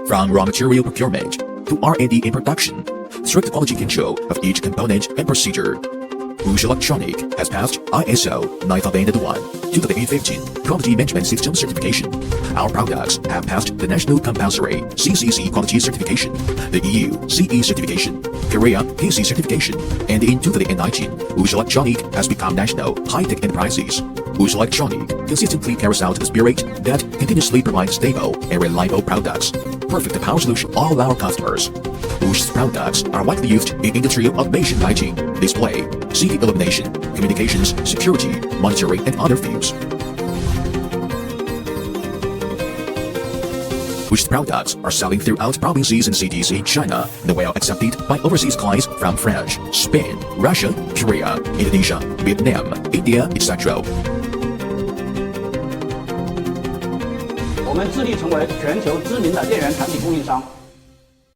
From raw material procurement to R&D and production, strict quality control of each component and procedure. WHOOSH Electronics has passed ISO 9001-2015 Quality Management System certification. Our products have passed the National Compulsory CCC Quality Certification, the EU CE certification, Korea PC certification, and in 2019, WHOOSH Electronics has become national high-tech enterprises. WHOOSH Electronics consistently carries out the spirit that continuously provides stable and reliable products. Perfect power solution for all our customers. WHOOSH's products are widely used in industrial automation, lighting, display, city illumination, communications, security, monitoring, and other fields. WHOOSH's products are selling throughout provinces and cities in China and well accepted by overseas clients from France, Spain, Russia, Korea, Indonesia, Vietnam, India, etc. 我们致力成为全球知名的电源产品供应商。